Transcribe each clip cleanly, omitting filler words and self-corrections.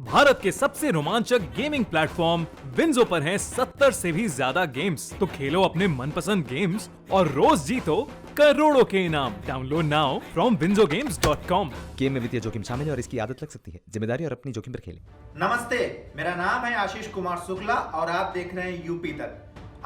भारत के सबसे रोमांचक गेमिंग प्लेटफॉर्म विंजो पर हैं 70 से भी ज्यादा गेम्स। तो खेलो अपने मनपसंद गेम्स और रोज जीतो करोड़ों के इनाम। Download now from winzogames.com। Game में वित्तीय जोखिम शामिल है और इसकी आदत लग सकती है। जिम्मेदारी और अपनी जोखिम पर खेलें। नमस्ते, मेरा नाम है आशीष कुमार शुक्ला और आप देख रहे हैं यूपी तक।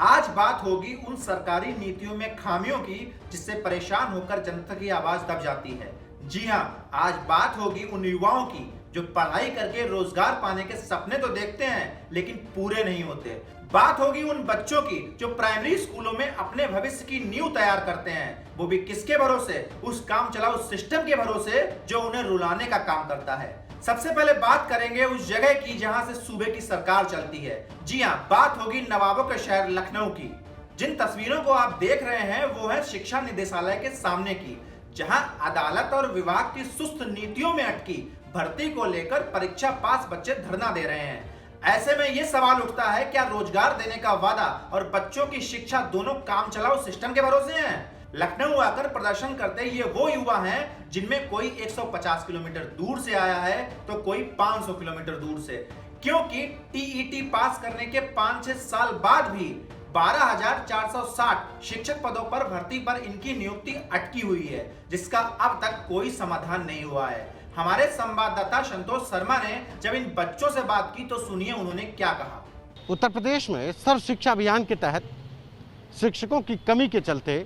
आज बात होगी उन सरकारी नीतियों में खामियों की जिससे परेशान होकर जनता की आवाज दब जाती है। जी हाँ, आज बात होगी उन युवाओं की जो पढ़ाई करके रोजगार पाने के सपने तो देखते हैं लेकिन पूरे नहीं होते। बात होगी उन बच्चों की जो प्राइमरी स्कूलों में अपने भविष्य की नींव तैयार करते हैं, वो भी किसके भरोसे? उस काम चलाओ सिस्टम के भरोसे जो उन्हें रुलाने का काम करता है। सबसे पहले बात करेंगे उस जगह की जहां से सूबे की सरकार चलती है। जी हाँ, बात होगी नवाबों के शहर लखनऊ की। जिन तस्वीरों को आप देख रहे हैं वो है शिक्षा निदेशालय के सामने की, जहां अदालत और विभाग की सुस्त नीतियों में अटकी भर्ती को लेकर परीक्षा पास बच्चे धरना दे रहे हैं। ऐसे में यह सवाल उठता है, क्या रोजगार देने का वादा और बच्चों की शिक्षा दोनों काम चलाओ सिस्टम के भरोसे हैं? लखनऊ आकर प्रदर्शन करते ये वो युवा हैं जिनमें कोई 150 किलोमीटर दूर से आया है तो कोई 500 किलोमीटर दूर से, क्योंकि टीईटी पास करने के 5-6 साल बाद भी 12,460 शिक्षक पदों पर भर्ती पर इनकी नियुक्ति अटकी हुई है, जिसका अब तक कोई समाधान नहीं हुआ है। हमारे संवाददाता संतोष शर्मा ने जब इन बच्चों से बात की तो सुनिए उन्होंने क्या कहा। उत्तर प्रदेश में सर्व शिक्षा अभियान के तहत शिक्षकों की कमी के चलते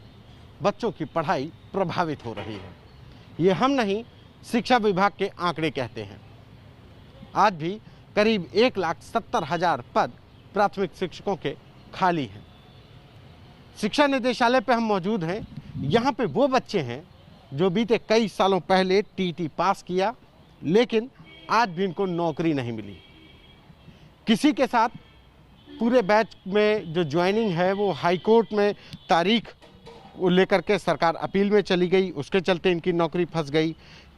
बच्चों की पढ़ाई प्रभावित हो रही है। ये हम नहीं, शिक्षा विभाग के आंकड़े कहते हैं। आज भी करीब 1,70,000 पद प्राथमिक शिक्षकों के खाली हैं। शिक्षा निदेशालय पे हम मौजूद हैं। यहाँ पे वो बच्चे हैं जो बीते कई सालों पहले टीटी पास किया, लेकिन आज भी इनको नौकरी नहीं मिली। किसी के साथ पूरे बैच में जो ज्वाइनिंग है वो हाई कोर्ट में तारीख लेकर के सरकार अपील में चली गई, उसके चलते इनकी नौकरी फंस गई।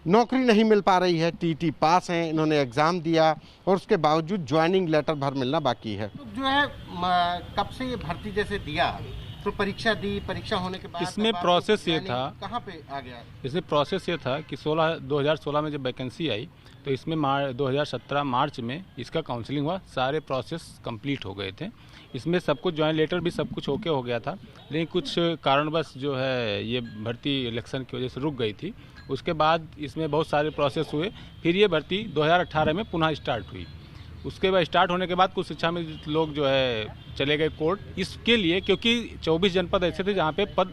नौकरी नहीं मिल पा रही है। टीटी पास हैं, इन्होंने एग्ज़ाम दिया और उसके बावजूद ज्वाइनिंग लेटर भर मिलना बाकी है। तो जो है कब से ये भर्ती जैसे दिया तो परीक्षा दी, परीक्षा होने के बाद इसमें प्रोसेस ये था, कहाँ पे आ गया? इसमें प्रोसेस ये था कि 2016 में जब वैकेंसी आई तो इसमें 2017 मार्च में इसका काउंसलिंग हुआ, सारे प्रोसेस कंप्लीट हो गए थे। इसमें सब कुछ ज्वाइन लेटर भी सब कुछ ओके हो गया था, लेकिन कुछ कारणवश जो है ये भर्ती इलेक्शन की वजह से रुक गई थी। उसके बाद इसमें बहुत सारे प्रोसेस हुए, फिर ये भर्ती 2018 में पुनः स्टार्ट हुई। उसके बाद स्टार्ट होने के बाद कुछ शिक्षा में लोग जो है चले गए कोर्ट, इसके लिए क्योंकि 24 जनपद ऐसे थे जहाँ पे पद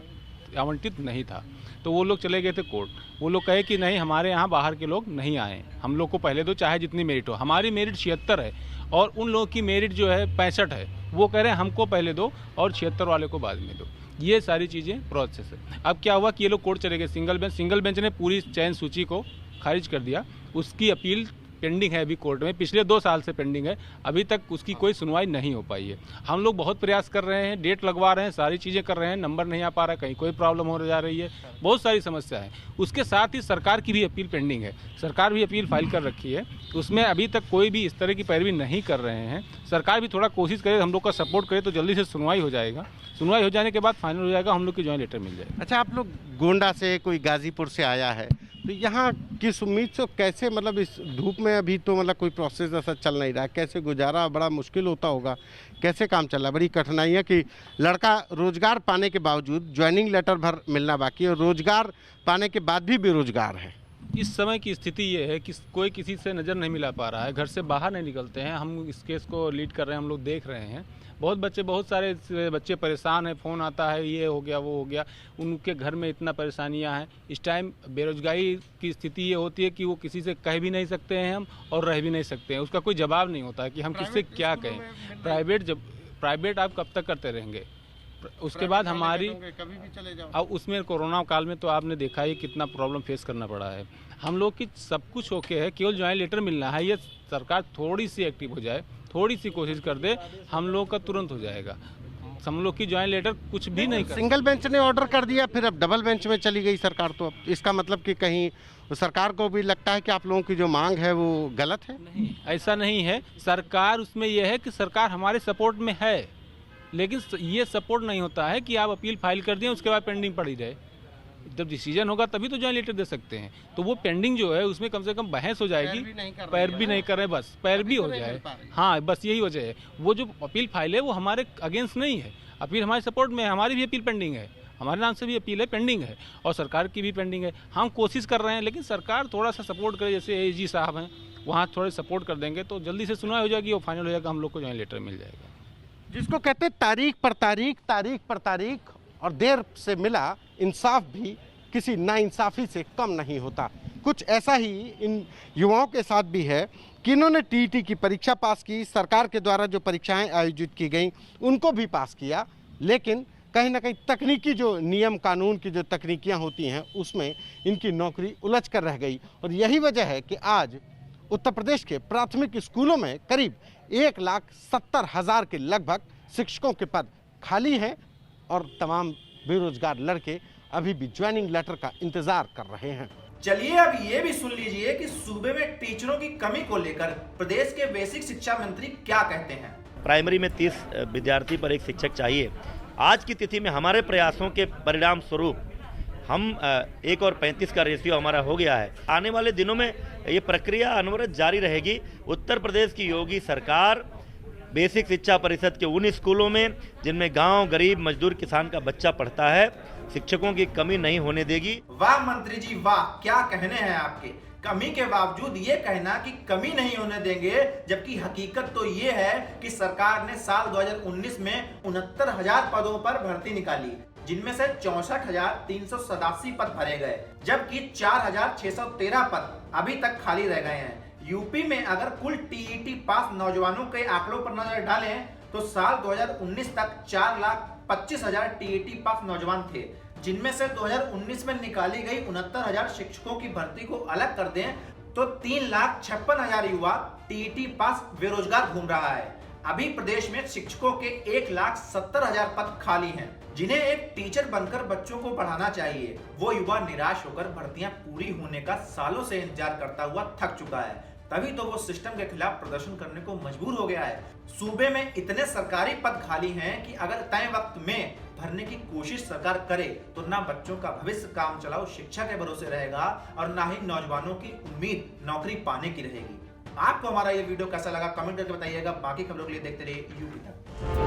आवंटित नहीं था, तो वो लोग चले गए थे कोर्ट। वो लोग कहे कि नहीं, हमारे यहाँ बाहर के लोग नहीं आए, हम लोग को पहले दो, चाहे जितनी मेरिट हो। हमारी मेरिट 76 है और उन लोगों की मेरिट जो है 65 है। वो कह रहे हैं हमको पहले दो और 76 वाले को बाद में दो। ये सारी चीज़ें प्रोसेस है। अब क्या हुआ कि ये लोग कोर्ट चले गए, सिंगल बेंच ने पूरी चयन सूची को खारिज कर दिया। उसकी अपील पेंडिंग है अभी कोर्ट में, पिछले 2 साल से पेंडिंग है, अभी तक उसकी कोई सुनवाई नहीं हो पाई है। हम लोग बहुत प्रयास कर रहे हैं, डेट लगवा रहे हैं, सारी चीज़ें कर रहे हैं, नंबर नहीं आ पा रहा है, कहीं कोई प्रॉब्लम हो जा रही है, बहुत सारी समस्या है। उसके साथ ही सरकार की भी अपील पेंडिंग है, सरकार भी अपील फाइल कर रखी है, उसमें अभी तक कोई भी इस तरह की पैरवी नहीं कर रहे हैं। सरकार भी थोड़ा कोशिश करे, हम लोग का सपोर्ट करे तो जल्दी से सुनवाई हो जाएगा। सुनवाई हो जाने के बाद फाइनल हो जाएगा, हम लोग की ज्वाइन लेटर मिल जाएगा। अच्छा, आप लोग गोंडा से, कोई गाजीपुर से आया है, तो यहाँ किस उम्मीद से, कैसे, मतलब इस धूप में अभी तो मतलब कोई प्रोसेस ऐसा चल नहीं रहा, कैसे गुजारा? बड़ा मुश्किल होता होगा, कैसे काम चल रहा है? बड़ी कठिनाइयाँ कि लड़का रोजगार पाने के बावजूद ज्वाइनिंग लेटर भर मिलना बाकी है और रोजगार पाने के बाद भी बेरोजगार है। इस समय की स्थिति ये है कि कोई किसी से नज़र नहीं मिला पा रहा है, घर से बाहर नहीं निकलते हैं। हम इस केस को लीड कर रहे हैं, हम लोग देख रहे हैं। बहुत सारे बच्चे परेशान हैं, फ़ोन आता है, ये हो गया वो हो गया, उनके घर में इतना परेशानियां हैं। इस टाइम बेरोजगारी की स्थिति ये होती है कि वो किसी से कह भी नहीं सकते हैं हम और रह भी नहीं सकते हैं, उसका कोई जवाब नहीं होता है कि हम किससे क्या कहें। प्राइवेट आप कब तक करते रहेंगे? उसके बाद हमारी कभी भी चले जाओ। अब उसमें कोरोना काल में तो आपने देखा ही कितना प्रॉब्लम फेस करना पड़ा है। हम लोग की सब कुछ ओके है, केवल ज्वाइन लेटर मिलना है। ये सरकार थोड़ी सी एक्टिव हो जाए, थोड़ी सी कोशिश कर दे, हम लोग का तुरंत हो जाएगा। हम लोग की ज्वाइन लेटर कुछ भी नहीं कर। सिंगल बेंच ने ऑर्डर कर दिया, फिर अब डबल बेंच में चली गई सरकार, तो अब इसका मतलब कि कहीं सरकार को भी लगता है कि आप लोगों की जो मांग है वो गलत है? नहीं, ऐसा नहीं है। सरकार उसमें यह है कि सरकार हमारे सपोर्ट में है, लेकिन ये सपोर्ट नहीं होता है कि आप अपील फाइल कर दिए उसके बाद पेंडिंग पड़ी रहे। जब डिसीजन होगा तभी तो ज्वाइन लेटर दे सकते हैं। तो वो पेंडिंग जो है उसमें कम से कम बहस हो जाएगी, पैरवी नहीं कर रहे, बस पैरवी हो जाए। हाँ, बस यही वजह है। वो जो अपील फाइल है वो हमारे अगेंस्ट नहीं है, अपील हमारे सपोर्ट में है। हमारी भी अपील पेंडिंग है, हमारे नाम से भी अपील है, पेंडिंग है, और सरकार की भी पेंडिंग है। हम कोशिश कर रहे हैं, लेकिन सरकार थोड़ा सा सपोर्ट करे, जैसे एजी साहब हैं वहाँ थोड़े सपोर्ट कर देंगे तो जल्दी से सुनवाई हो जाएगी और फाइनल हो जाएगा, हम लोग को ज्वाइन लेटर मिल जाएगा। जिसको कहते तारीख पर तारीख, तारीख पर तारीख, और देर से मिला इंसाफ भी किसी नाइंसाफी से कम नहीं होता। कुछ ऐसा ही इन युवाओं के साथ भी है कि इन्होंने टीईटी की परीक्षा पास की, सरकार के द्वारा जो परीक्षाएं आयोजित की गई उनको भी पास किया, लेकिन कहीं ना कहीं तकनीकी जो नियम कानून की जो तकनीकियां होती हैं उसमें इनकी नौकरी उलझ कर रह गई। और यही वजह है कि आज उत्तर प्रदेश के प्राथमिक स्कूलों में करीब 1,70,000 के लगभग शिक्षकों के पद खाली हैं और तमाम बेरोजगार लड़के अभी भी ज्वाइनिंग लेटर का इंतजार कर रहे हैं। चलिए अब ये भी सुन लीजिए कि सूबे में टीचरों की कमी को लेकर प्रदेश के बेसिक शिक्षा मंत्री क्या कहते हैं। प्राइमरी में 30 विद्यार्थी पर एक शिक्षक चाहिए। आज की तिथि में हमारे प्रयासों के परिणाम स्वरूप हम 1 और 35 का रेशियो हमारा हो गया है। आने वाले दिनों में ये प्रक्रिया अनवरत जारी रहेगी। उत्तर प्रदेश की योगी सरकार बेसिक शिक्षा परिषद के उन स्कूलों में जिनमें गांव, गरीब, मजदूर, किसान का बच्चा पढ़ता है, शिक्षकों की कमी नहीं होने देगी। वाह मंत्री जी वाह, क्या कहने हैं आपके। कमी के बावजूद ये कहना कि कमी नहीं होने देंगे, जबकि हकीकत तो ये है कि सरकार ने साल 2019 में 69,000 पदों पर भर्ती निकाली, जिनमें से 64,387 पद भरे गए, जबकि 4,613 पद अभी तक खाली रह गए हैं। यूपी में अगर कुल टीईटी पास नौजवानों के आंकड़ों पर नजर डालें तो साल 2019 तक 4,25,000 टीईटी पास नौजवान थे, जिनमें से 2019 में निकाली गई 69,000 शिक्षकों की भर्ती को अलग कर दें तो 3,56,000 युवा टीईटी पास बेरोजगार घूम रहा है। अभी प्रदेश में शिक्षकों के 1,70,000 पद खाली हैं, जिन्हें एक टीचर बनकर बच्चों को पढ़ाना चाहिए। वो युवा निराश होकर भर्तियां पूरी होने का सालों से इंतजार करता हुआ थक चुका है, तभी तो वो सिस्टम के खिलाफ प्रदर्शन करने को मजबूर हो गया है। सूबे में इतने सरकारी पद खाली हैं कि अगर तय वक्त में भरने की कोशिश सरकार करे तो ना बच्चों का भविष्य काम चलाओ शिक्षा के भरोसे रहेगा और ना ही नौजवानों की उम्मीद नौकरी पाने की रहेगी। आपको हमारा ये वीडियो कैसा लगा कमेंट करके बताइएगा। बाकी खबरों के लिए देखते रहिए यूपी तक।